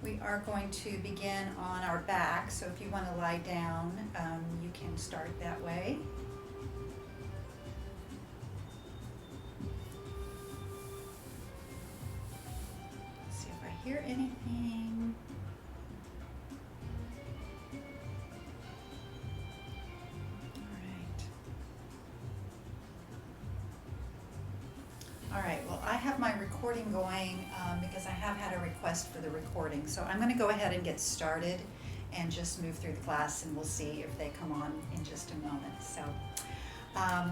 We are going to begin on our back, so if you want to lie down, you can start that way. Let's see if I hear anything. All right, well, I have my recording going because I have had a request for the recording. So I'm going to go ahead and get started and just move through the class, and we'll see if they come on in just a moment. So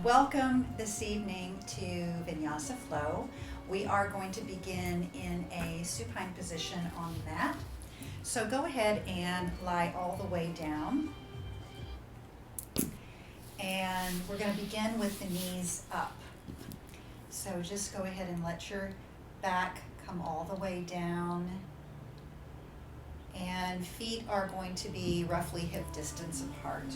welcome this evening to Vinyasa Flow. We are going to begin in a supine position on the mat. So go ahead and lie all the way down. And we're going to begin with the knees up. So just go ahead and let your back come all the way down. And feet are going to be roughly hip distance apart.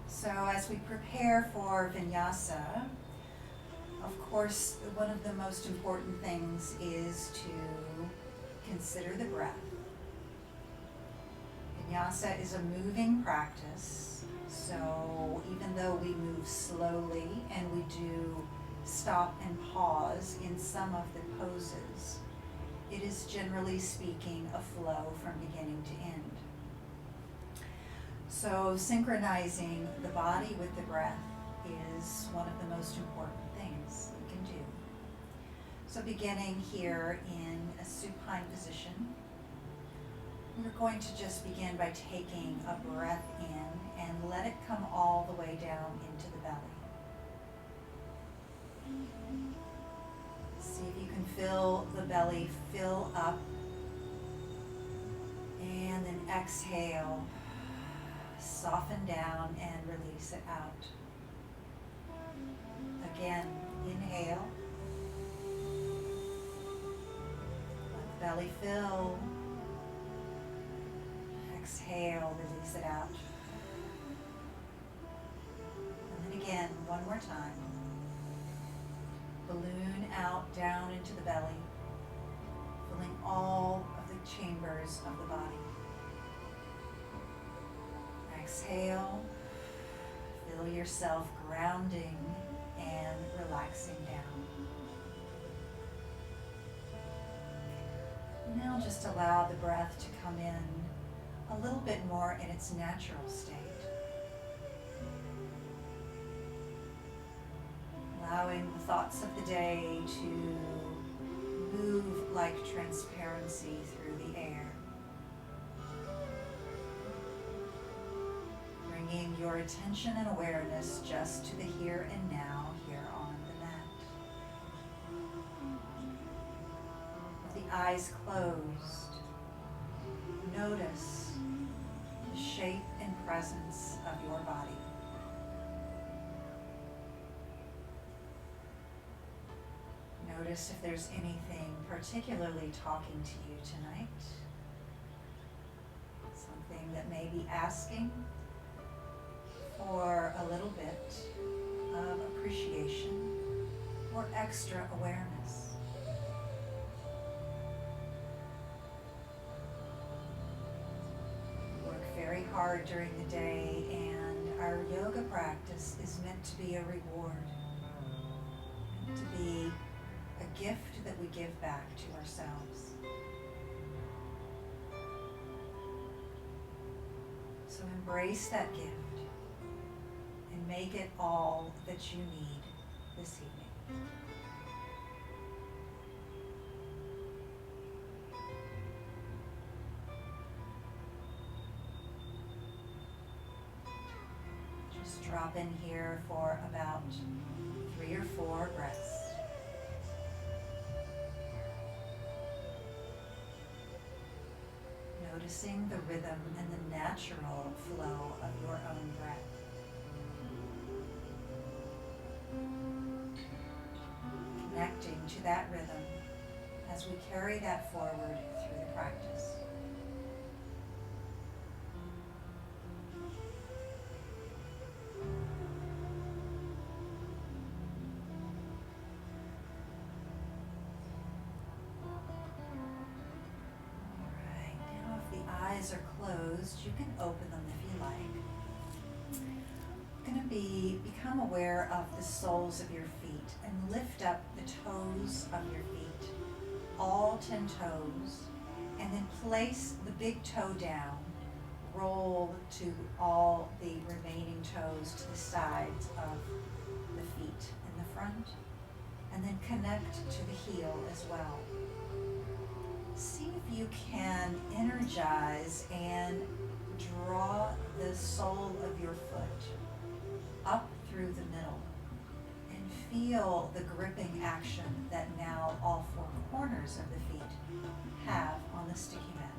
So as we prepare for Vinyasa, of course, one of the most important things is to consider the breath. Vinyasa is a moving practice, so even though we move slowly and we do stop and pause in some of the poses, it is generally speaking a flow from beginning to end. So synchronizing the body with the breath is one of the most important things we can do. So beginning here in a supine position, we're going to just begin by taking a breath in and let it come all the way down into the belly. See if you can feel the belly fill up, and then exhale, soften down and release it out. Again, inhale, let the belly fill. Exhale, release it out. And then again, one more time. Balloon out, down into the belly, filling all of the chambers of the body. Exhale, feel yourself grounding and relaxing down. Now just allow the breath to come in a little bit more in its natural state. Allowing the thoughts of the day to move like transparency through the air. Bringing your attention and awareness just to the here and now here on the mat. With the eyes closed, notice the shape and presence of your body. Notice if there's anything particularly talking to you tonight. Something that may be asking for a little bit of appreciation or extra awareness. Very hard during the day, and our yoga practice is meant to be a reward, meant to be a gift that we give back to ourselves. So embrace that gift and make it all that you need this evening. Drop in here for about 3 or 4 breaths. Noticing the rhythm and the natural flow of your own breath. Connecting to that rhythm as we carry that forward through the practice. eyes are closed, you can open them if you like. You're going to become aware of the soles of your feet and lift up the toes of your feet, all 10 toes, and then place the big toe down. Roll to all the remaining toes to the sides of the feet in the front, and then connect to the heel as well. See if you can energize and draw the sole of your foot up through the middle and feel the gripping action that now all 4 corners of the feet have on the sticky mat.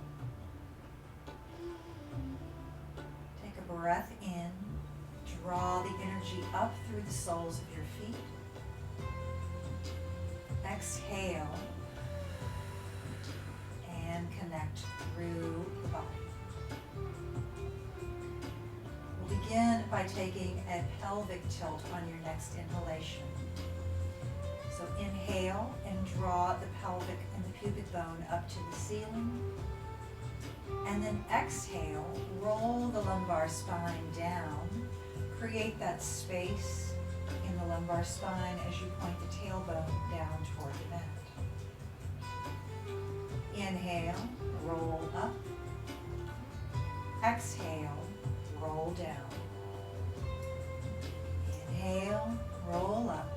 Take a breath in, draw the energy up through the soles of your feet. Exhale and connect through the body. We'll begin by taking a pelvic tilt on your next inhalation. So inhale and draw the pelvic and the pubic bone up to the ceiling. And then exhale, roll the lumbar spine down. Create that space in the lumbar spine as you point the tailbone down toward the mat. Inhale, roll up. Exhale, roll down. Inhale, roll up.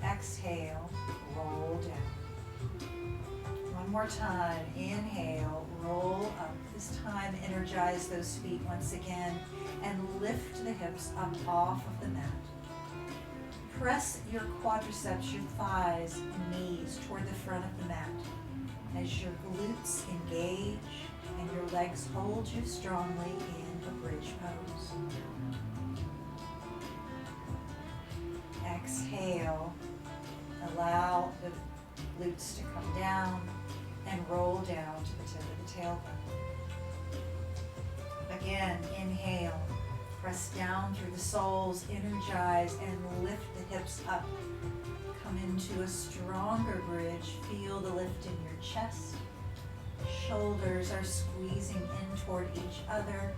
Exhale, roll down. One more time. Inhale, roll up. This time, energize those feet once again and lift the hips up off of the mat. Press your quadriceps, your thighs and knees toward the front of the mat as your glutes engage and your legs hold you strongly in a bridge pose. Exhale. Allow the glutes to come down and roll down to the tip of the tailbone. Again, inhale. Press down through the soles, energize and lift the hips up. Come into a stronger bridge. Feel the lift in your chest. Shoulders are squeezing in toward each other. Your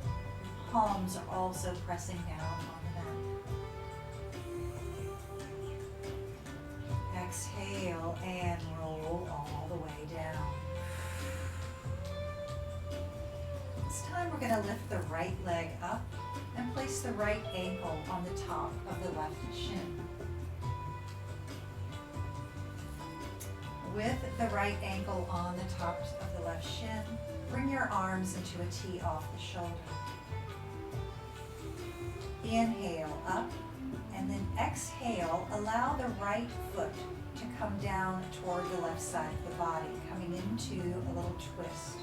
palms are also pressing down on the mat. Exhale and roll all the way down. This time we're going to lift the right leg up and place the right ankle on the top of the left shin. With the right ankle on the top of the left shin, bring your arms into a T off the shoulder. Inhale up, and then exhale, allow the right foot to come down toward the left side of the body, coming into a little twist.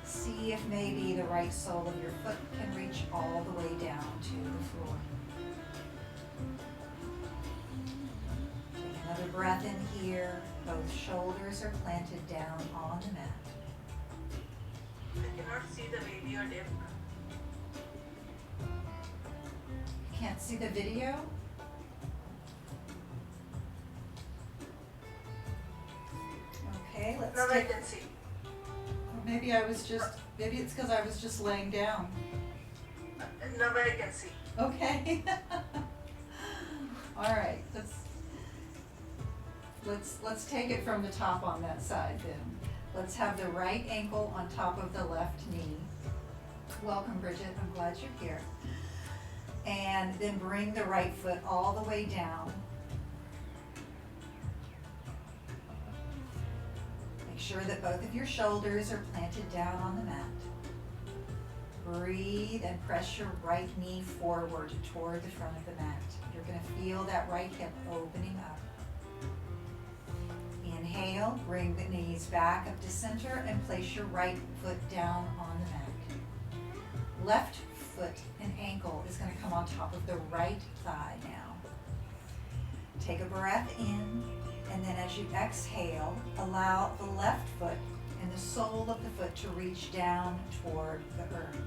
See if maybe the right sole of your foot can reach all the way down to the floor. Take another breath in here. Both shoulders are planted down on the mat. I cannot see the video, Deb. You can't see the video? Okay, let's Now I take... can see. Maybe it's because I was just laying down. Now I can see. Okay. All right, let's take it from the top on that side then. Let's have the right ankle on top of the left knee. Welcome, Bridget, I'm glad you're here. And then bring the right foot all the way down. Make sure that both of your shoulders are planted down on the mat. Breathe and press your right knee forward toward the front of the mat. You're going to feel that right hip opening up. Inhale, bring the knees back up to center and place your right foot down on the mat. Left foot and ankle is going to come on top of the right thigh now. Take a breath in, and then as you exhale, allow the left foot and the sole of the foot to reach down toward the earth.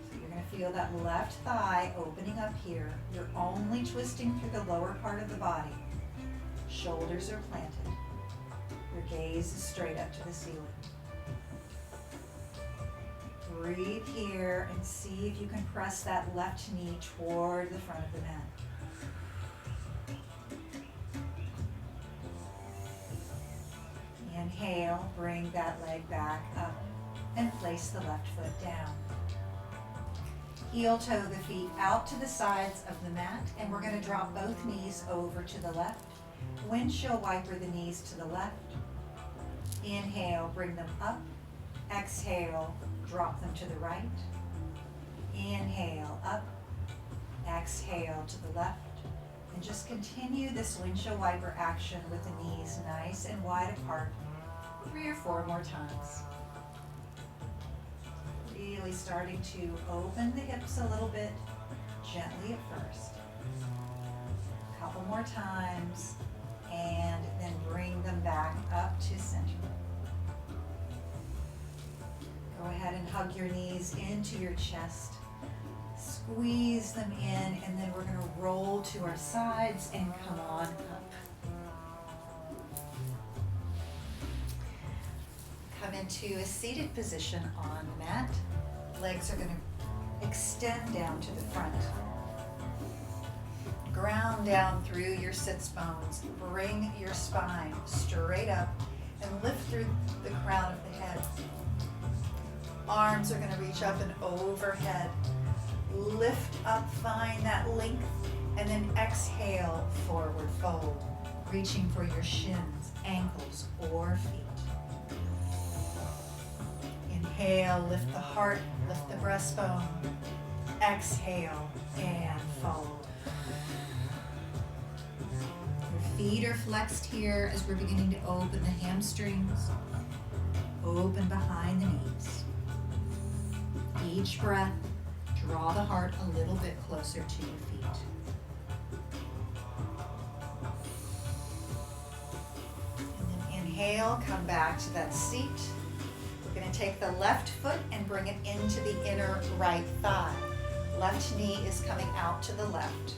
So you're going to feel that left thigh opening up here. You're only twisting through the lower part of the body. Shoulders are planted. Your gaze is straight up to the ceiling. Breathe here and see if you can press that left knee toward the front of the mat. Inhale, bring that leg back up and place the left foot down. Heel toe the feet out to the sides of the mat, and we're going to drop both knees over to the left. Windshield wiper the knees to the left. Inhale, bring them up. Exhale, drop them to the right. Inhale, up. Exhale to the left. And just continue this windshield wiper action with the knees nice and wide apart 3 or 4 more times. Really starting to open the hips a little bit, gently at first. A couple more times, and then bring them back up to center. Go ahead and hug your knees into your chest. Squeeze them in, and then we're going to roll to our sides and come on up. Come into a seated position on the mat. Legs are going to extend down to the front. Ground down through your sits bones. Bring your spine straight up and lift through the crown of the head. Arms are going to reach up and overhead. Lift up, find that length, and then exhale, forward fold, reaching for your shins, ankles, or feet. Inhale, lift the heart, lift the breastbone. Exhale, and fold. Your feet are flexed here as we're beginning to open the hamstrings, open behind the knees. Each breath, draw the heart a little bit closer to your feet. And then inhale, come back to that seat. We're going to take the left foot and bring it into the inner right thigh. Left knee is coming out to the left.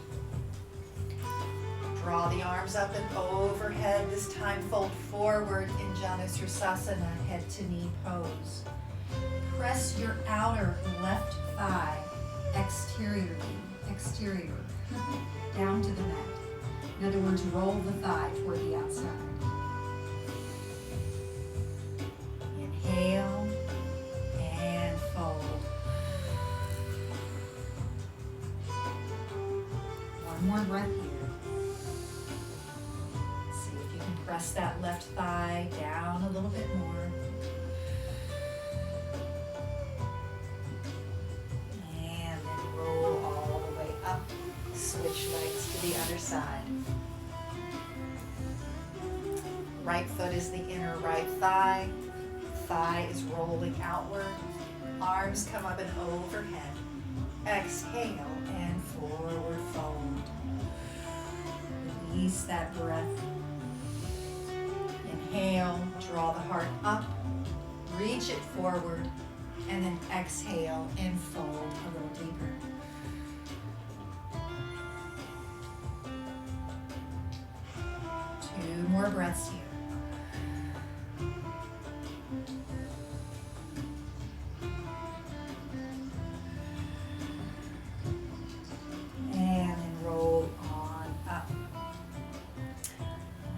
Draw the arms up and overhead. This time fold forward in Janusirsasana, head to knee pose. Press your outer left thigh exterior, down to the mat. In other words, roll the thigh toward the outside. Inhale and fold. One more breath here. See if you can press that left thigh down a little bit more. Switch legs to the other side. Right foot is the inner right thigh. Thigh is rolling outward. Arms come up and overhead. Exhale and forward fold. Release that breath. Inhale, draw the heart up. Reach it forward. And then exhale and fold a little deeper. Two more breaths here. And then roll on up.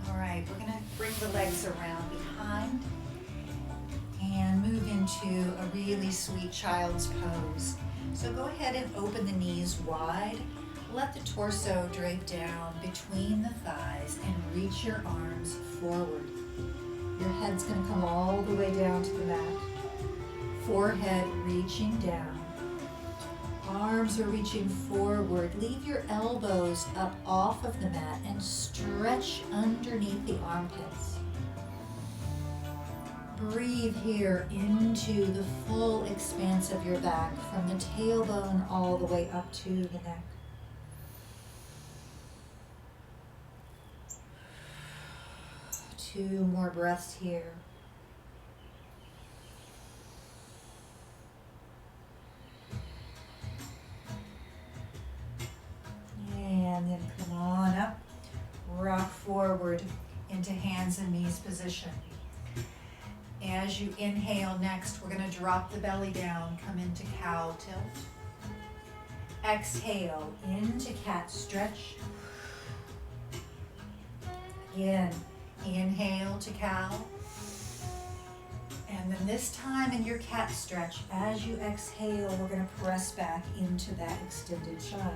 All right, we're going to bring the legs around behind and move into a really sweet child's pose. So go ahead and open the knees wide. Let the torso drape down between the thighs and reach your arms forward. Your head's going to come all the way down to the mat. Forehead reaching down. Arms are reaching forward. Leave your elbows up off of the mat and stretch underneath the armpits. Breathe here into the full expanse of your back from the tailbone all the way up to the neck. Two more breaths here. And then come on up. Rock forward into hands and knees position. As you inhale next, we're gonna drop the belly down, come into cow tilt. Exhale into cat stretch. Again, inhale to cow. And then this time in your cat stretch, as you exhale, we're gonna press back into that extended child.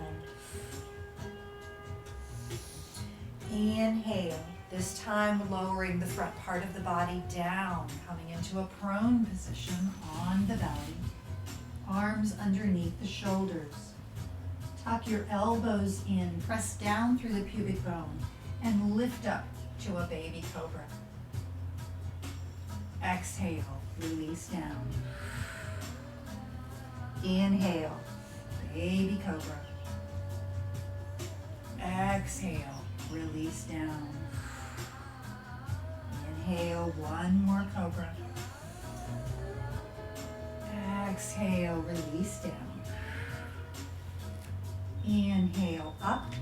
Inhale, this time lowering the front part of the body down, coming into a prone position on the belly. Arms underneath the shoulders. Tuck your elbows in, press down through the pubic bone, and lift up to a baby cobra. Exhale, release down. Inhale, baby cobra. Exhale, release down. Inhale, one more cobra. Exhale, release down. Inhale, up.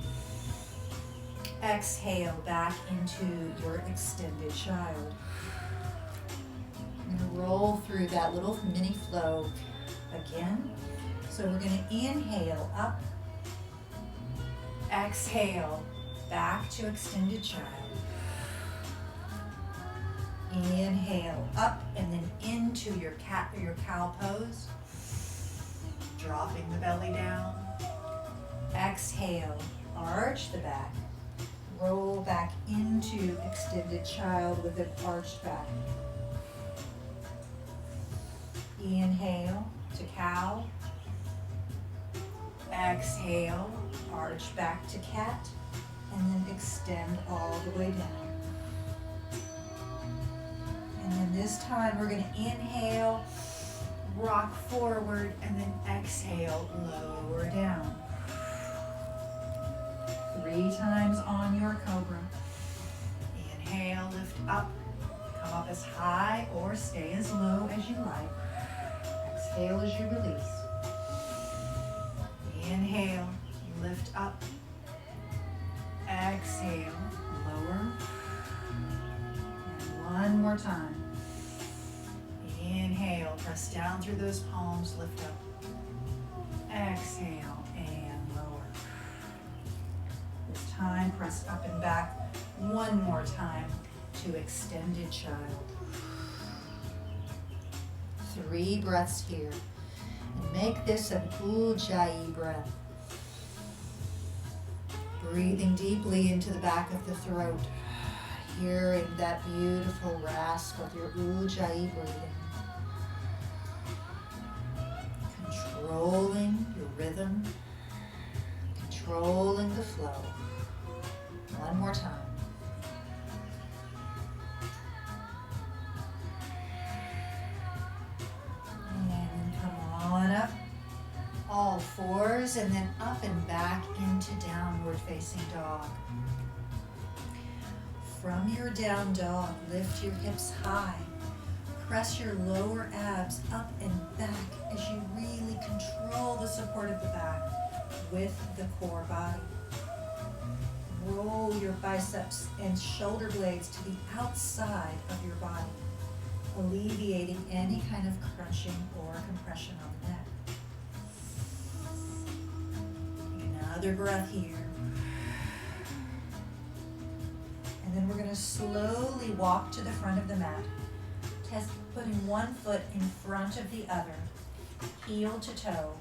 Exhale, back into your extended child. I'm gonna roll through that little mini flow again. So we're gonna inhale, up. Exhale, back to extended child. Inhale, up and then into your cat or your cow pose. Dropping the belly down. Exhale, arch the back. Roll back into extended child with an arched back. Inhale to cow. Exhale, arch back to cat, and then extend all the way down. And then this time we're going to inhale, rock forward, and then exhale, lower down. 3 times on your cobra. Inhale, lift up, come up as high or stay as low as you like. Exhale as you release. Inhale, lift up. Exhale, lower. And one more time. Inhale, press down through those palms, lift up. Exhale and lower. This time, press up and back one more time to extended child. 3 breaths here. And make this an Ujjayi breath. Breathing deeply into the back of the throat. Hearing that beautiful rasp of your Ujjayi breathing. Controlling your rhythm. Controlling the flow. One more time. And come on up. All fours, and then up and back into downward facing dog. From your down dog, lift your hips high. Press your lower abs up and back as you really control the support of the back with the core body. Roll your biceps and shoulder blades to the outside of your body, alleviating any kind of crunching or compression on the neck. Another breath here. And then we're going to slowly walk to the front of the mat. Test putting one foot in front of the other, heel to toe.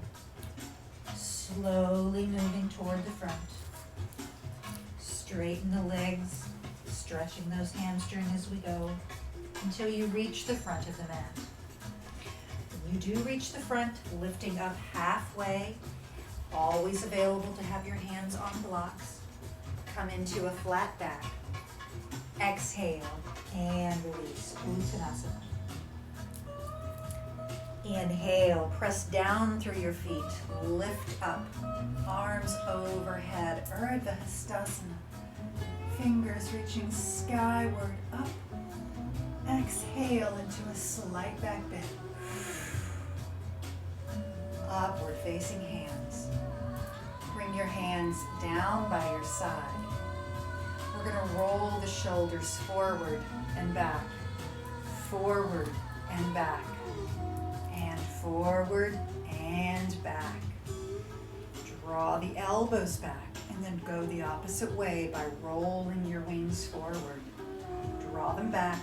Slowly moving toward the front. Straighten the legs, stretching those hamstrings as we go until you reach the front of the mat. When you do reach the front, lifting up halfway, always available to have your hands on blocks. Come into a flat back. Exhale and release. Uttanasana. Inhale, press down through your feet. Lift up, arms overhead. Urdhva Hastasana. Fingers reaching skyward up. Exhale into a slight back bend. Upward facing hands. Bring your hands down by your side. We're going to roll the shoulders forward and back. Forward and back, and forward and back. Draw the elbows back and then go the opposite way by rolling your wings forward. Draw them back,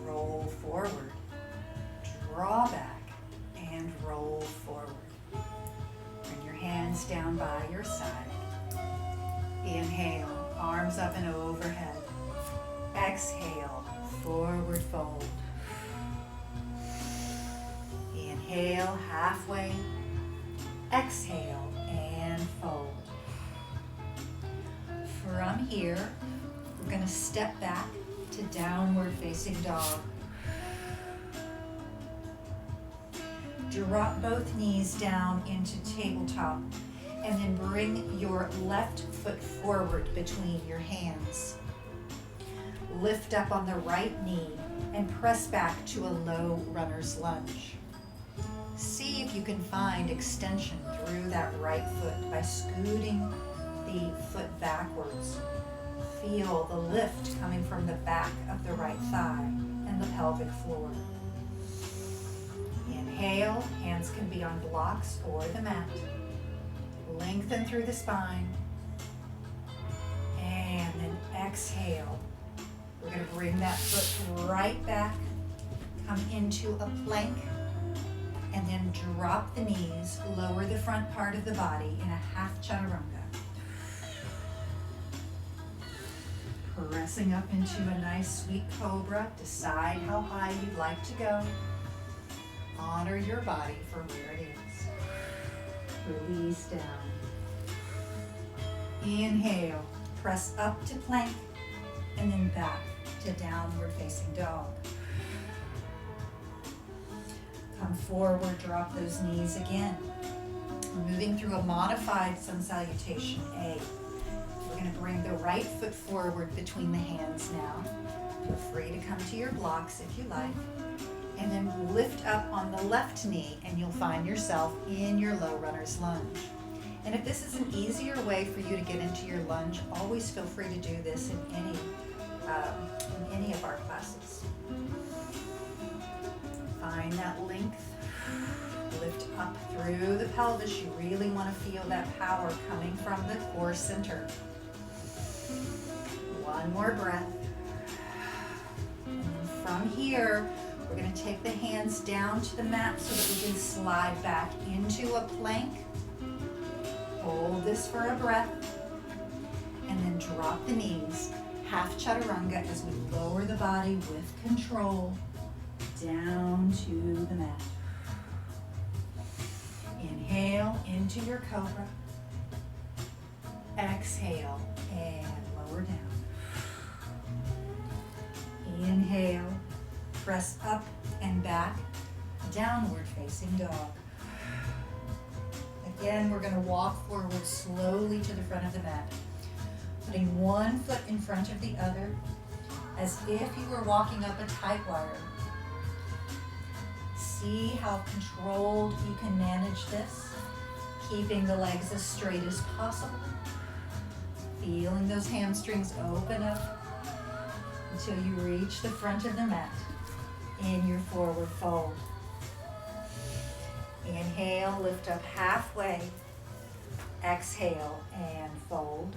roll forward, draw back, and roll forward. Bring your hands down by your side. Inhale, arms up and overhead. Exhale, forward fold. Inhale, halfway. Exhale, and fold. From here, we're going to step back to downward facing dog. Drop both knees down into tabletop and then bring your left foot forward between your hands. Lift up on the right knee and press back to a low runner's lunge. See if you can find extension through that right foot by scooting the foot backwards. Feel the lift coming from the back of the right thigh and the pelvic floor. Inhale, hands can be on blocks or the mat. Lengthen through the spine. And then exhale. We're going to bring that foot right back, come into a plank, and then drop the knees, lower the front part of the body in a half chaturanga. Pressing up into a nice sweet cobra. Decide how high you'd like to go. Honor your body for where it is. Release down. Inhale, press up to plank, and then back to downward facing dog. Come forward, drop those knees again. We're moving through a modified sun salutation A. We're going to bring the right foot forward between the hands now. Feel free to come to your blocks if you like. And then lift up on the left knee and you'll find yourself in your low runner's lunge. And if this is an easier way for you to get into your lunge, always feel free to do this in any of our classes. Find that length. Lift up through the pelvis. You really want to feel that power coming from the core center. One more breath. And then from here, we're going to take the hands down to the mat so that we can slide back into a plank. Hold this for a breath. And then drop the knees. Half chaturanga as we lower the body with control down to the mat. Inhale into your cobra. Exhale and lower down. Inhale, press up and back, downward facing dog. Again, we're going to walk forward slowly to the front of the mat, putting one foot in front of the other as if you were walking up a tight wire. See how controlled you can manage this, keeping the legs as straight as possible. Feeling those hamstrings open up until you reach the front of the mat in your forward fold. Inhale, lift up halfway. Exhale and fold.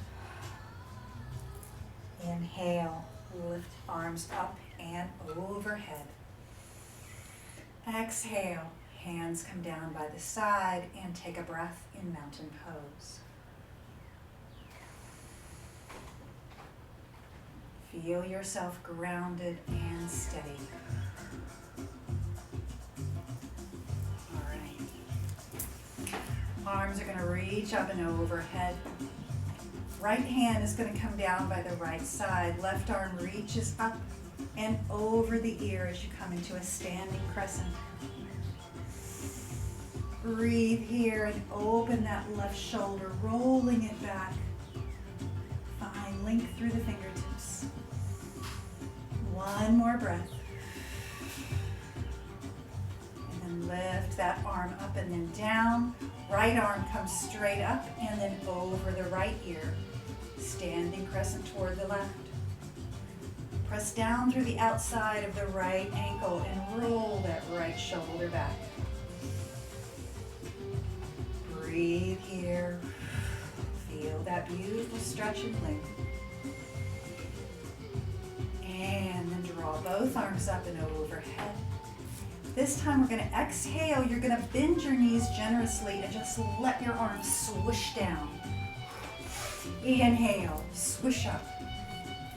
Inhale, lift arms up and overhead. Exhale, hands come down by the side and take a breath in mountain pose. Feel yourself grounded and steady. All right. Arms are going to reach up and overhead. Right hand is going to come down by the right side. Left arm reaches up and over the ear as you come into a standing crescent. Breathe here and open that left shoulder, rolling it back. Find length through the fingertips. One more breath. And then lift that arm up and then down. Right arm comes straight up and then over the right ear. Standing crescent toward the left. Press down through the outside of the right ankle and roll that right shoulder back. Breathe here. Feel that beautiful stretch and length. And then draw both arms up and overhead. This time we're going to exhale. You're going to bend your knees generously and just let your arms swish down. Inhale, swish up.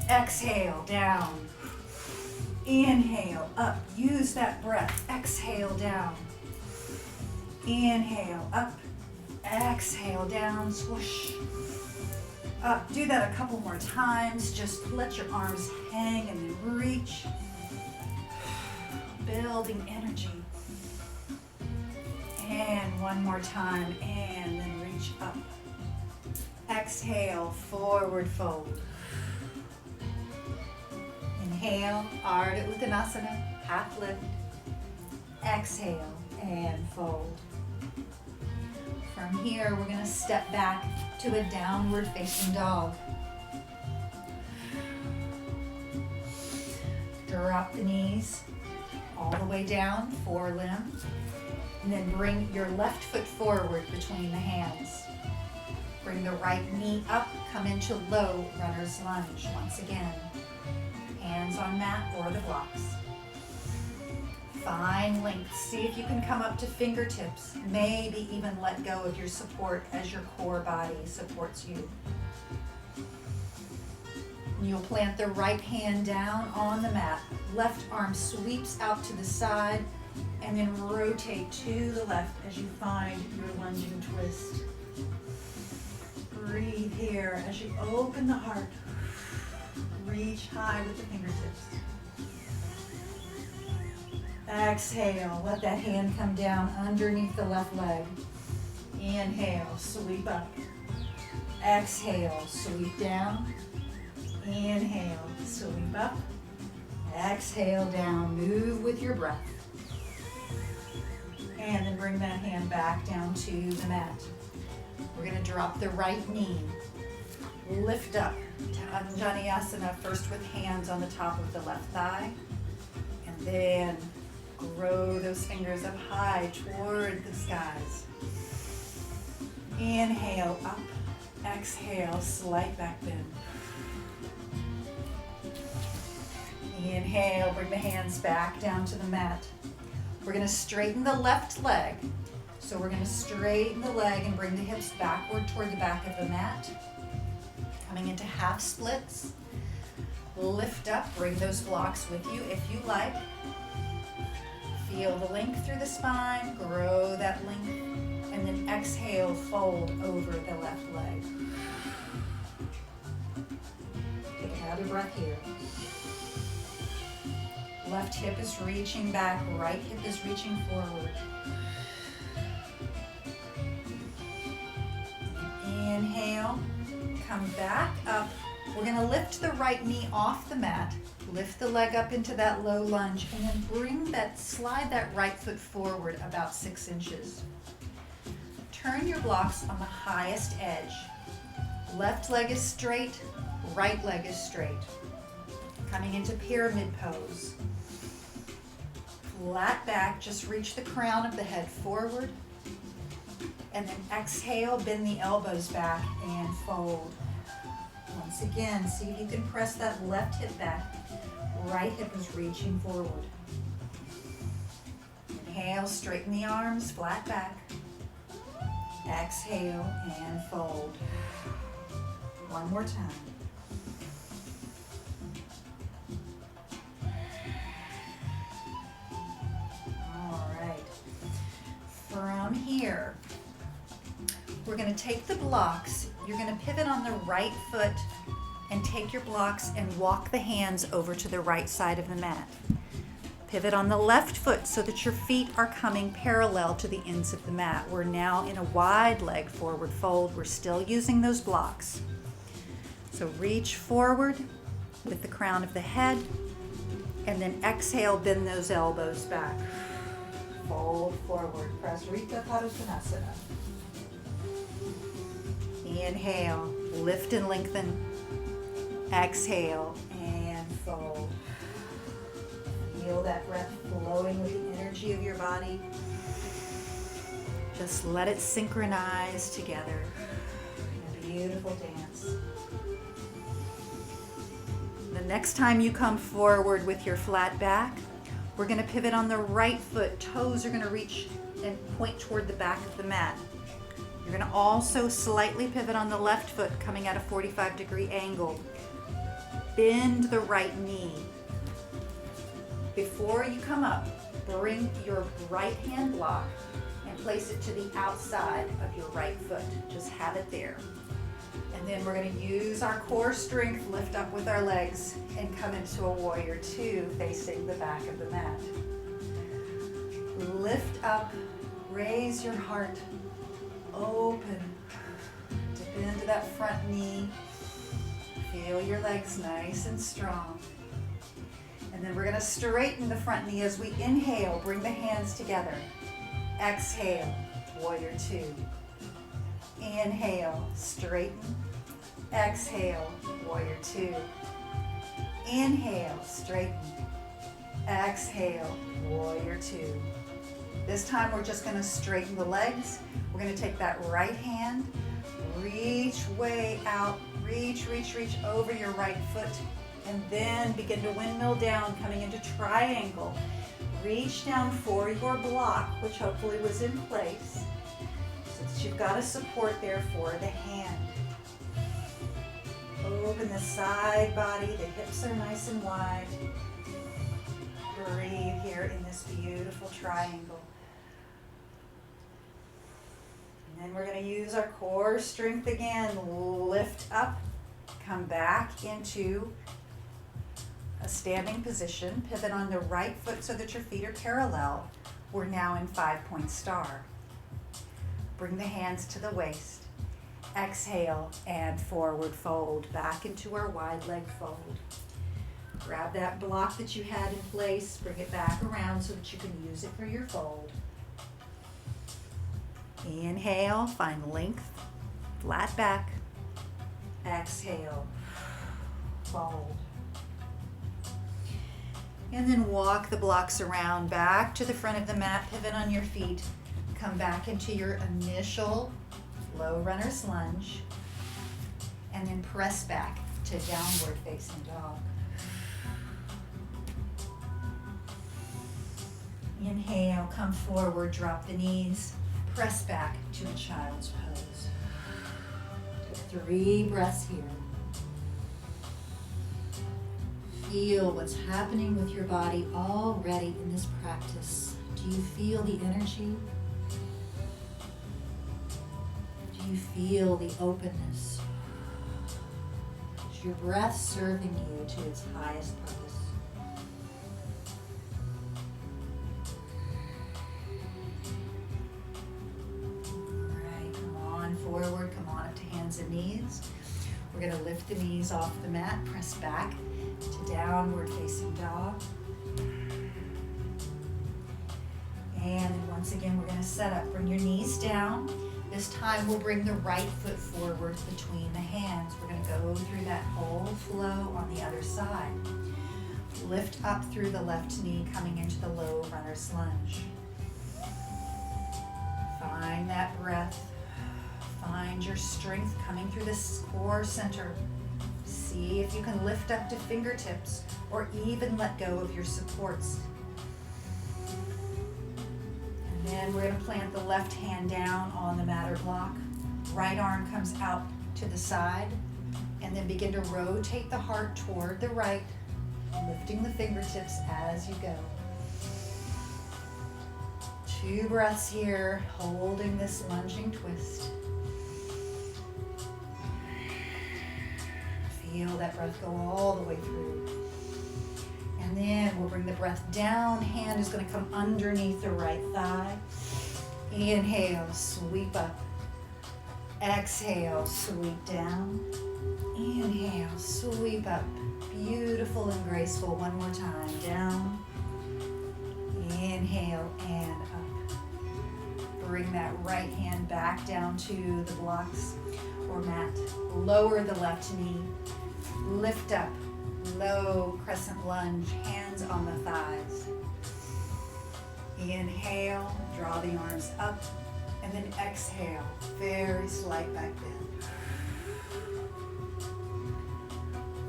Exhale, down. Inhale, up. Use that breath. Exhale, down. Inhale, up. Exhale, down, swoosh. Up. Do that a couple more times. Just let your arms hang and then reach. Building energy. And one more time, and then reach up. Exhale, forward fold. Inhale, Ardha Uttanasana, half lift. Exhale and fold. From here, we're going to step back to a downward facing dog. Drop the knees all the way down, forelimb, and then bring your left foot forward between the hands. Bring the right knee up, come into low runner's lunge. Once again, hands on mat or the blocks. Find length. See if you can come up to fingertips. Maybe even let go of your support as your core body supports you. You'll plant the right hand down on the mat. Left arm sweeps out to the side and then rotate to the left as you find your lunging twist. Breathe here as you open the heart. Reach high with the fingertips. Exhale, let that hand come down underneath the left leg. Inhale, sweep up. Exhale, sweep down. Inhale, sweep up. Exhale, down. Move with your breath. And then bring that hand back down to the mat. We're going to drop the right knee. Lift up to Anjaneyasana, first with hands on the top of the left thigh. And then grow those fingers up high toward the skies. Inhale, up. Exhale, slight back bend. Inhale, bring the hands back down to the mat. We're going to straighten the left leg. So we're going to straighten the leg and bring the hips backward toward the back of the mat. Coming into half splits. Lift up, bring those blocks with you if you like. Feel the length through the spine, grow that length, and then exhale, fold over the left leg. Take another breath here. Left hip is reaching back, right hip is reaching forward. Inhale, come back up. We're going to lift the right knee off the mat, lift the leg up into that low lunge, and then slide that right foot forward about 6 inches. Turn your blocks on the highest edge. Left leg is straight, right leg is straight. Coming into pyramid pose. Flat back, just reach the crown of the head forward. And then exhale, bend the elbows back and fold. Once again, see if you can press that left hip back. Right hip is reaching forward. Inhale, straighten the arms, flat back. Exhale and fold. One more time. All right. From here, we're going to take the blocks. You're going to pivot on the right foot and take your blocks and walk the hands over to the right side of the mat. Pivot on the left foot so that your feet are coming parallel to the ends of the mat. We're now in a wide leg forward fold. We're still using those blocks. So reach forward with the crown of the head and then exhale, bend those elbows back. Fold forward, Prasarita Padottanasana. Inhale, lift and lengthen. Exhale and fold. body. Just let it synchronize together in a beautiful dance. The next time you come forward with your flat back, we're going to pivot on the right foot. Toes are going to reach and point toward the back of the mat. You're going to also slightly pivot on the left foot, coming at a 45-degree angle. Bend the right knee. Before you come up, bring your right hand block and place it to the outside of your right foot. Just have it there. And then we're going to use our core strength, lift up with our legs, and come into a warrior two, facing the back of the mat. Lift up, raise your heart, open, dip into that front knee. Feel your legs nice and strong. And then we're going to straighten the front knee as we inhale, bring the hands together. Exhale, warrior two. Inhale, straighten. Exhale, warrior two. Inhale, straighten. Exhale, warrior two. This time we're just going to straighten the legs. We're going to take that right hand, reach way out, reach over your right foot, and then begin to windmill down, coming into triangle. Reach down for your block, which hopefully was in place, so that you've got a support there for the hand. Open the side body, the hips are nice and wide. Breathe here in this beautiful triangle. And then we're going to use our core strength again. Lift up, come back into a standing position. Pivot on the right foot so that your feet are parallel. We're now in 5-point star. Bring the hands to the waist. Exhale and forward fold back into our wide leg fold. Grab that block that you had in place, bring it back around so that you can use it for your fold. Inhale, find length, flat back. Exhale, fold. And then walk the blocks around back to the front of the mat, pivot on your feet, come back into your initial low runner's lunge, and then press back to downward facing dog. Inhale, come forward, drop the knees, press back to a child's pose. Take 3 breaths here. Feel what's happening with your body already in this practice. Do you feel the energy? Do you feel the openness? Is your breath serving you to its highest purpose? Forward, come on up to hands and knees. We're going to lift the knees off the mat, press back to downward facing dog. And once again, we're going to set up. Bring your knees down. This time we'll bring the right foot forward between the hands. We're going to go through that whole flow on the other side. Lift up through the left knee, coming into the low runner's lunge. Find that breath. Find your strength coming through this core center. See if you can lift up to fingertips or even let go of your supports. And then we're going to plant the left hand down on the mat or block. Right arm comes out to the side, and then begin to rotate the heart toward the right, lifting the fingertips as you go. 2 breaths here, holding this lunging twist. Feel that breath go all the way through. And then we'll bring the breath down. Hand is going to come underneath the right thigh. Inhale, sweep up. Exhale, sweep down. Inhale, sweep up. Beautiful and graceful. One more time. Down. Inhale and up. Bring that right hand back down to the blocks or mat. Lower the left knee. Lift up, low crescent lunge, hands on the thighs. Inhale, draw the arms up, and then exhale, very slight back bend.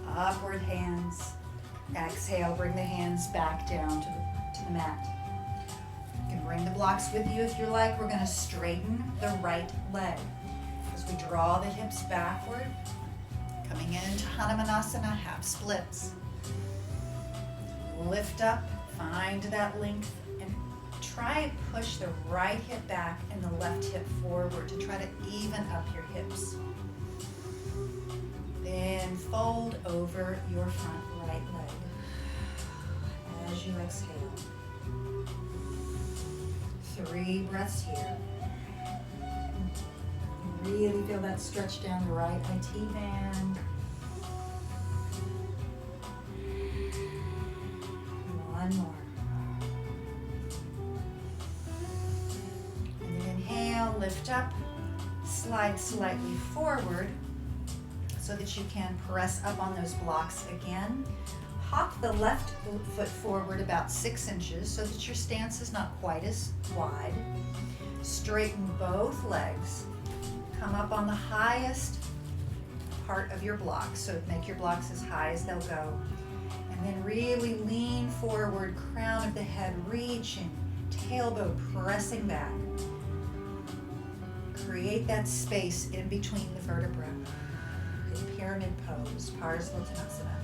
Upward hands. Exhale, bring the hands back down to the mat. You can bring the blocks with you if you like. We're going to straighten the right leg. As we draw the hips backward, coming into Hanumanasana, half splits. Lift up, find that length, and try and push the right hip back and the left hip forward to try to even up your hips. Then fold over your front right leg as you exhale. 3 breaths here. Really feel that stretch down the right IT band. One more. And then inhale, lift up, slide slightly forward so that you can press up on those blocks again. Hop the left foot forward about 6 inches so that your stance is not quite as wide. Straighten both legs. Come up on the highest part of your blocks, so make your blocks as high as they'll go. And then really lean forward, crown of the head reaching, tailbone pressing back. Create that space in between the vertebrae. In pyramid pose, Parsvottanasana.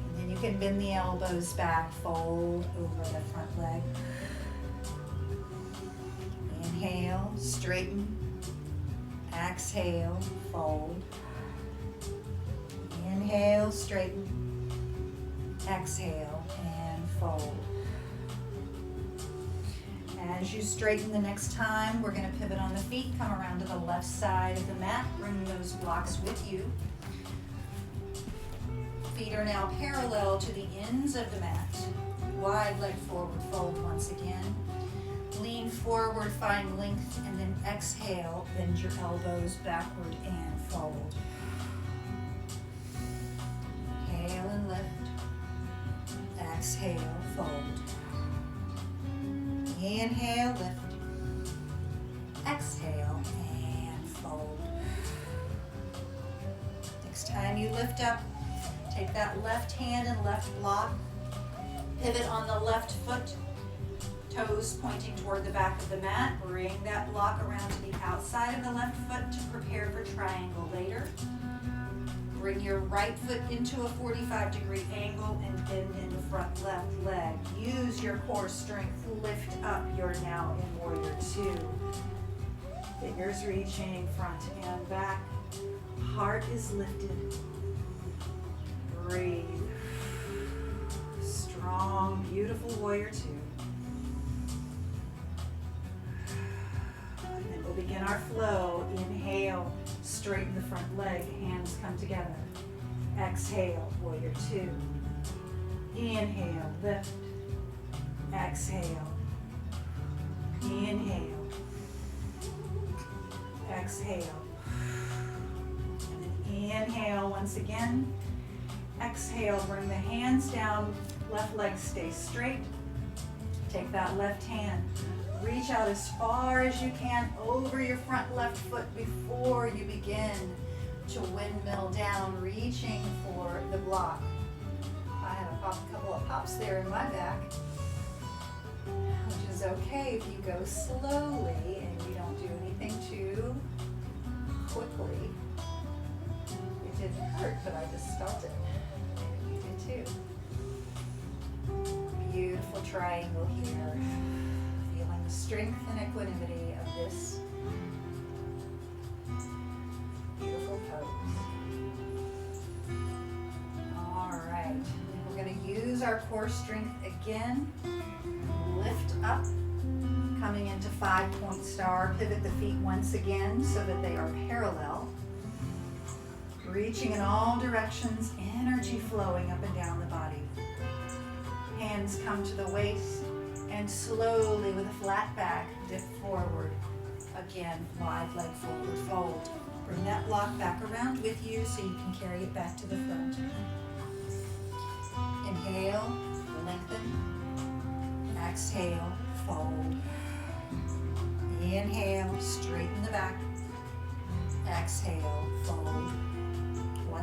And then you can bend the elbows back, fold over the front leg. Inhale, straighten. Exhale, fold. Inhale, straighten. Exhale, and fold. As you straighten the next time, we're going to pivot on the feet, come around to the left side of the mat, bring those blocks with you. Feet are now parallel to the ends of the mat. Wide leg forward, fold once again. Lean forward, find length, and then exhale, bend your elbows backward and fold. Inhale and lift. Exhale, fold. Inhale, lift. Exhale, and fold. Next time you lift up, take that left hand and left block. Pivot on the left foot. Toes pointing toward the back of the mat. Bring that block around to the outside of the left foot to prepare for triangle later. Bring your right foot into a 45-degree angle and bend in the front left leg. Use your core strength. Lift up. You're now in Warrior 2. Fingers reaching front and back. Heart is lifted. Breathe. Strong, beautiful Warrior 2. And then we'll begin our flow. Inhale, straighten the front leg, hands come together. Exhale, Warrior 2. Inhale, lift. Exhale. Inhale. Exhale. And then inhale once again. Exhale, bring the hands down, left leg stays straight. Take that left hand, reach out as far as you can over your front left foot before you begin to windmill down, reaching for the block. I had a couple of pops there in my back, which is okay if you go slowly and you don't do anything too quickly. It didn't hurt, but I just felt it. Maybe you did too. Beautiful triangle here. Feeling the strength and equanimity of this beautiful pose. All right, we're going to use our core strength again. Lift up, coming into 5-point star. Pivot the feet once again so that they are parallel. Reaching in all directions, energy flowing up and down the body. Hands come to the waist and slowly with a flat back, dip forward. Again, wide leg forward, fold. Bring that block back around with you so you can carry it back to the front. Inhale, lengthen.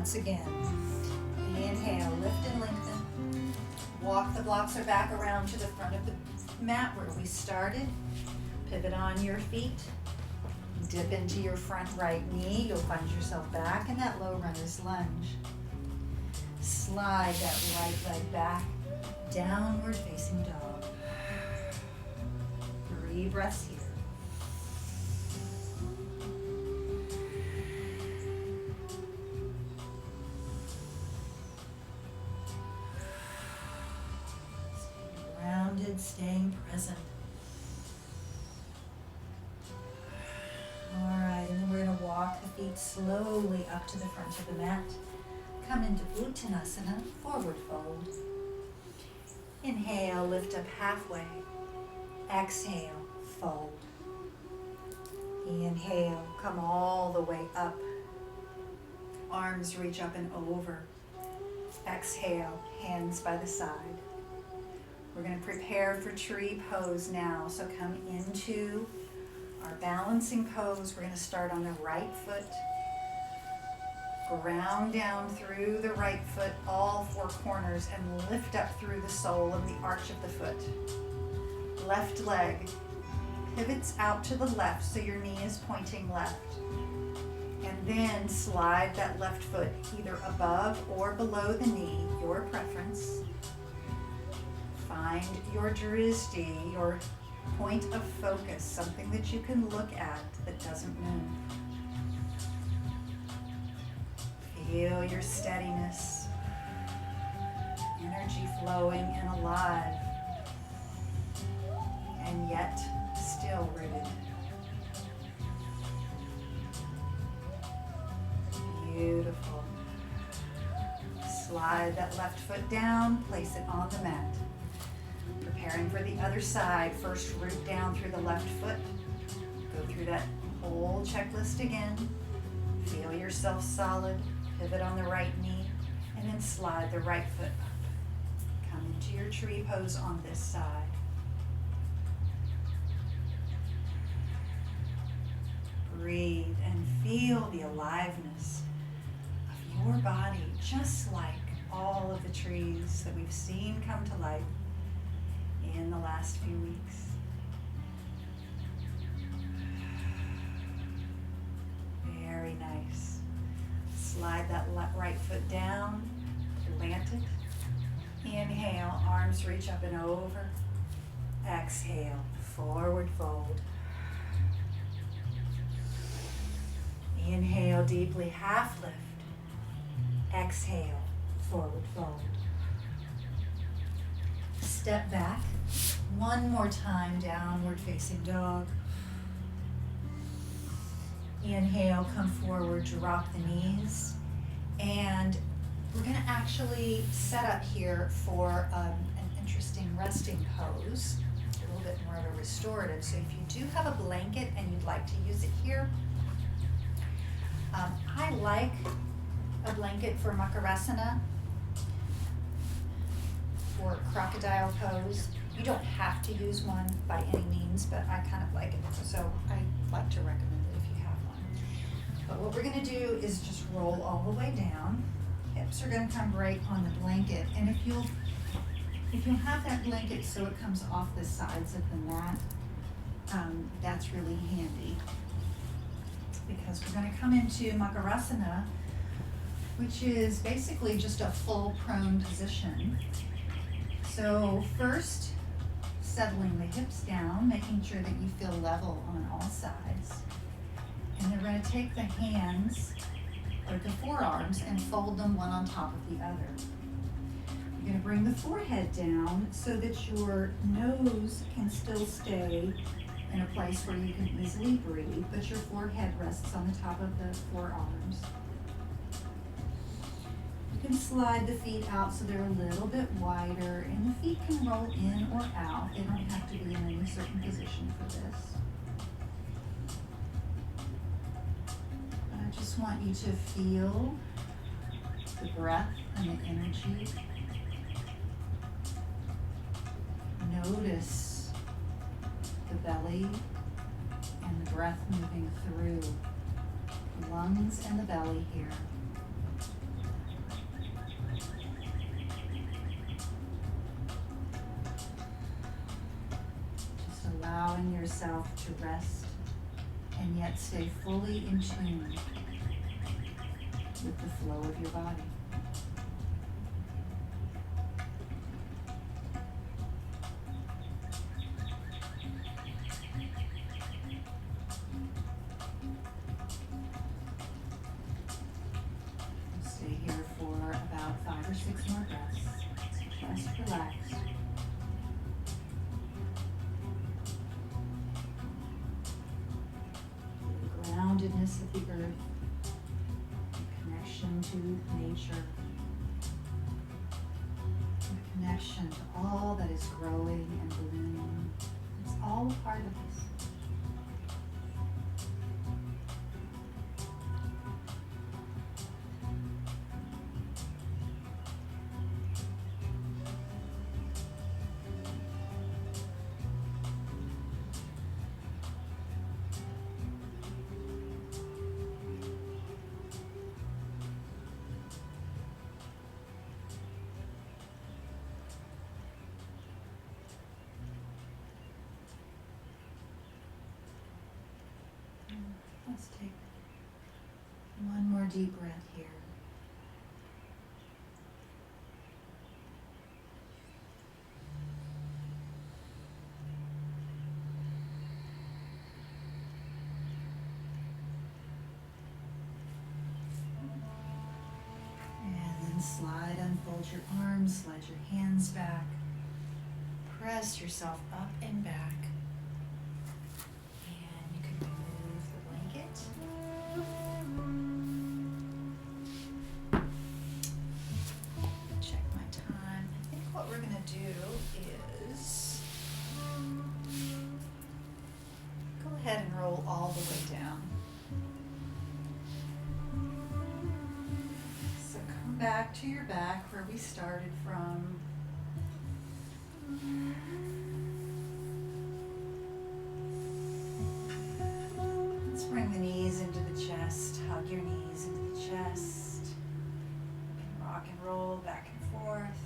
once again. Inhale, lift and lengthen. Walk the blocks or back around to the front of the mat where we started. Pivot on your feet. Dip into your front right knee. You'll find yourself back in that low runner's lunge. Slide that right leg back. Downward facing dog. 3 breaths here. Staying grounded, staying present. All right, and then we're going to walk the feet slowly up to the front of the mat. Come into Uttanasana, forward fold. Inhale, lift up halfway. Exhale, fold. Inhale, come all the way up. Arms reach up and over. Exhale, hands by the side. We're going to prepare for tree pose now. So come into our balancing pose. We're going to start on the right foot. Ground down through the right foot, all 4 corners, and lift up through the sole of the arch of the foot. Left leg pivots out to the left, so your knee is pointing left. And then slide that left foot either above or below the knee, your preference. Find your drishti, your point of focus, something that you can look at that doesn't move. Feel your steadiness, energy flowing and alive, and yet still rooted. Beautiful. Slide that left foot down, place it on the mat. Preparing for the other side, first root down through the left foot. Go through that whole checklist again. Feel yourself solid. Pivot on the right knee, and then slide the right foot up. Come into your tree pose on this side. Breathe and feel the aliveness of your body, just like all of the trees that we've seen come to life in the last few weeks. Very nice. Slide that right foot down, plant it. Inhale, arms reach up and over. Exhale, forward fold. Inhale deeply, half lift. Exhale, forward fold. Step back. One more time, downward facing dog. Inhale, come forward, drop the knees. And we're going to actually set up here for an interesting resting pose, a little bit more of a restorative. So if you do have a blanket and you'd like to use it here, I like a blanket for Makarasana, for crocodile pose. You don't have to use one by any means, but I kind of like it, so I like to recommend it if you have one. But what we're going to do is just roll all the way down. Hips are going to come right on the blanket, and if you'll have that blanket so it comes off the sides of the mat, that's really handy, because we're going to come into Makarasana, which is basically just a full prone position. So first, settling the hips down, making sure that you feel level on all sides. And then we're going to take the hands, or the forearms, and fold them one on top of the other. You're going to bring the forehead down so that your nose can still stay in a place where you can easily breathe, but your forehead rests on the top of the forearms. You can slide the feet out so they're a little bit wider, and the feet can roll in or out. They don't have to be in any certain position for this. But I just want you to feel the breath and the energy. Notice the belly and the breath moving through the lungs and the belly here. allowing yourself to rest and yet stay fully in tune with the flow of your body. Stay here for about 5 or 6 more breaths. Just relax. The groundedness of the earth, the connection to nature, the connection to all that is growing and blooming. It's all a part of us. Let's take one more deep breath here. And then slide, unfold your arms, slide your hands back. Press yourself up and back. Check my time. I think what we're gonna do is go ahead and roll all the way down. So come back to your back where we started from. Let's bring the knees into the chest, hug your knees into the chest. You can rock and roll back and forth.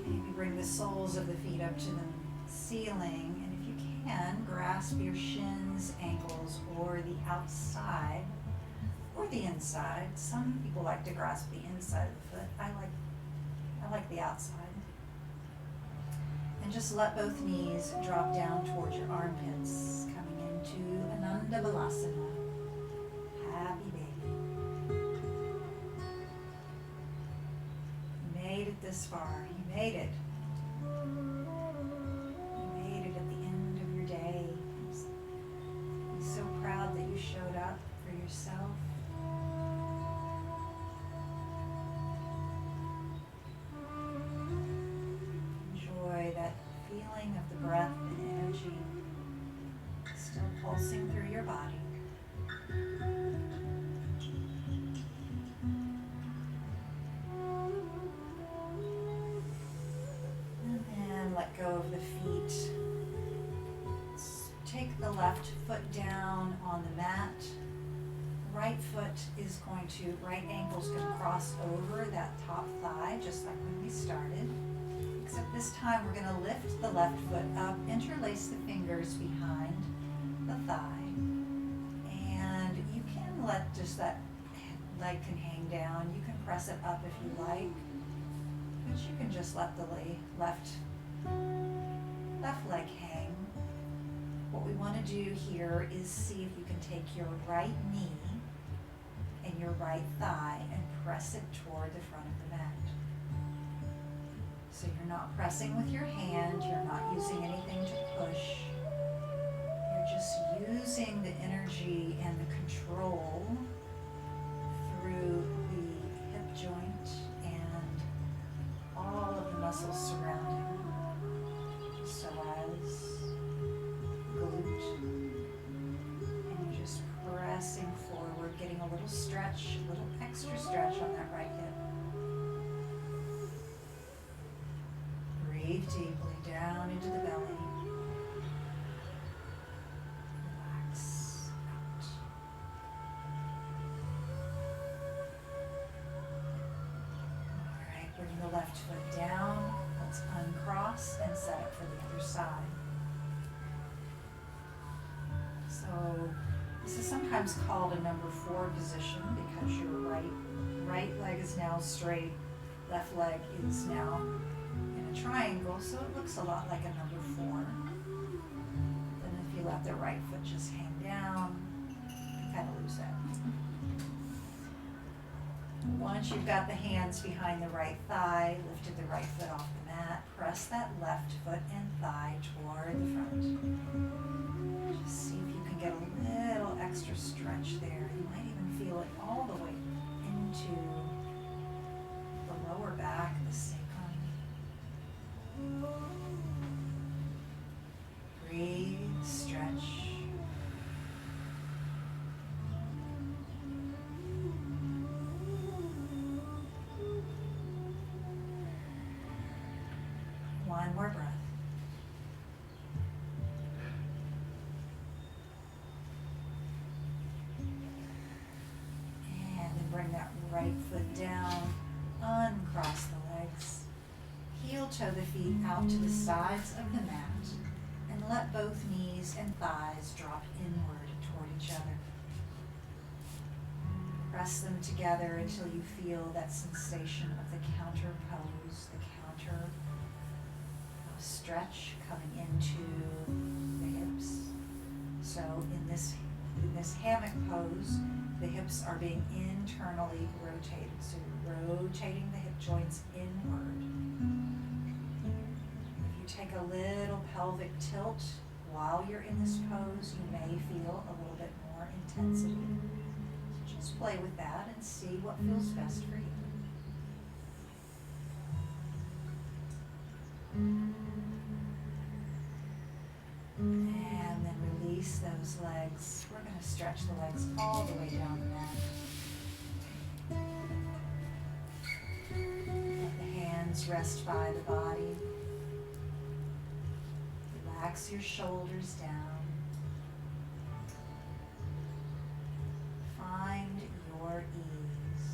Maybe bring the soles of the feet up to the ceiling, and if you can, grasp your shins, ankles, or the outside or the inside. Some people like to grasp the inside of the foot. I like the outside. And just let both knees drop down towards your armpits, coming into Ananda Balasana. Happy baby. You made it this far. You made it. You made it at the end of your day. I'm so proud that you showed up for yourself. That feeling of the breath and energy still pulsing through your body. And then let go of the feet. Take the left foot down on the mat. Right ankle's going to cross over that top thigh, just like when we started. Except this time we're going to lift the left foot up, interlace the fingers behind the thigh, and you can let just that leg can hang down. You can press it up if you like, but you can just let the left leg hang. What we want to do here is see if you can take your right knee and your right thigh and press it toward the front of the mat. So you're not pressing with your hand, you're not using anything to push. You're just using the energy and the control through the hip joint and all of the muscles surrounding psoas, glute. And you're just pressing forward, getting a little stretch, a little extra stretch on that right hip. Breathe deeply down into the belly. Relax out. All left foot down. Let's uncross and set up for the other side. So this is sometimes called a number 4 position because your right leg is now straight, left leg is now in a triangle, so it looks a lot like a number 4. Then if you let the right foot just hang down, you kind of lose that. Once you've got the hands behind the right thigh, lifted the right foot off the mat, press that left foot and thigh toward the front. Just see if you can get a little extra stretch there. You might even feel it all the way into the lower back of the sacrum. Breathe, stretch. One more breath. And then bring that right foot down, uncross the legs, heel toe the feet out to the sides of the mat, and let both knees and thighs drop inward toward each other. Press them together until you feel that sensation of the counter pose, the counter stretch coming into the hips. So in this hammock pose, the hips are being internally rotated. So you're rotating the hip joints inward. If you take a little pelvic tilt while you're in this pose, you may feel a little bit more intensity. So just play with that and see what feels best for you. And then release those legs. We're going to stretch the legs all the way down the mat. Let the hands rest by the body. Relax your shoulders down. Find your ease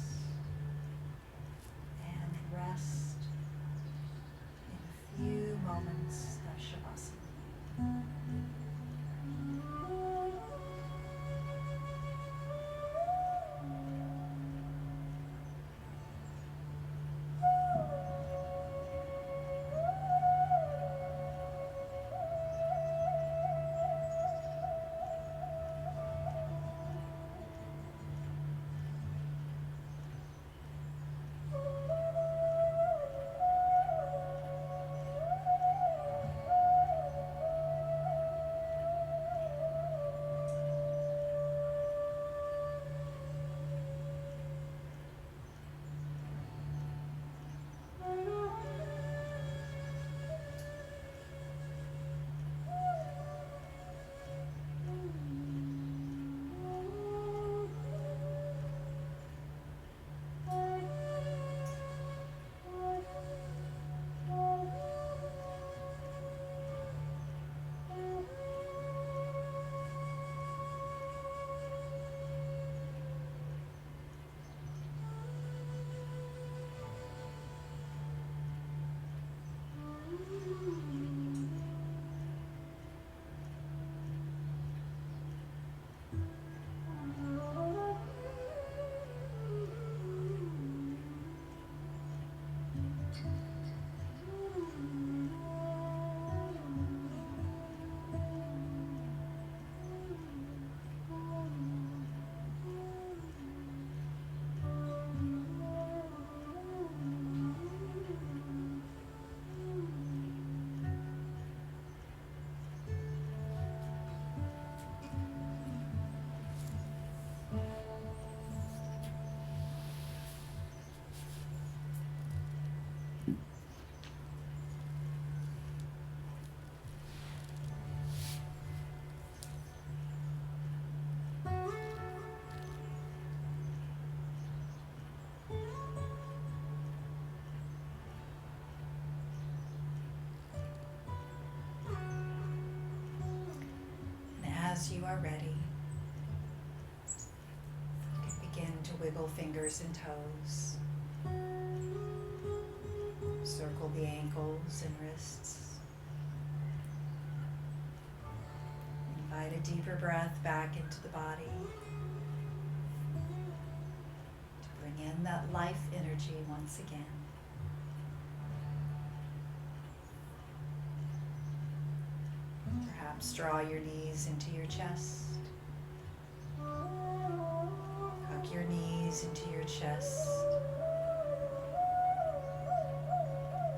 and rest in a few moments of Shavasana. As you are ready, you can begin to wiggle fingers and toes. Circle the ankles and wrists. Invite a deeper breath back into the body to bring in that life energy once again. Perhaps draw your knees into your chest. Tuck your knees into your chest.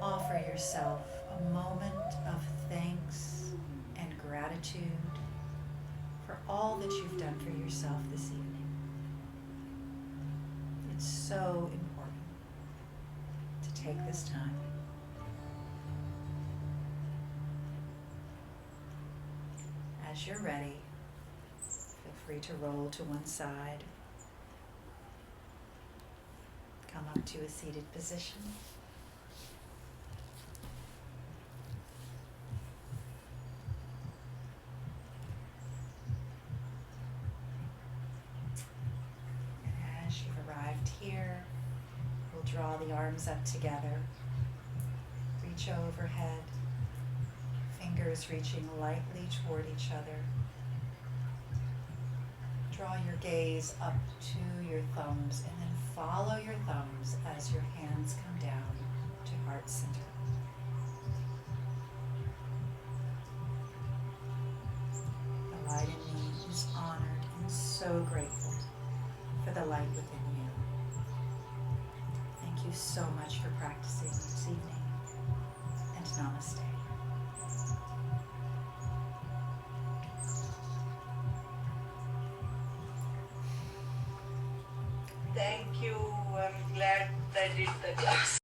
Offer yourself a moment of thanks and gratitude for all that you've done for yourself this evening. It's so important to take this time. As you're ready, feel free to roll to one side. Come up to a seated position. And as you've arrived here, we'll draw the arms up together. Reach overhead. Fingers reaching lightly toward each other. Draw your gaze up to your thumbs and then follow your thumbs as your hands come down to heart center. The light in me is honored and so grateful for the light within you. Thank you so much for practicing this evening, and namaste. Thank you. I'm glad I did the class.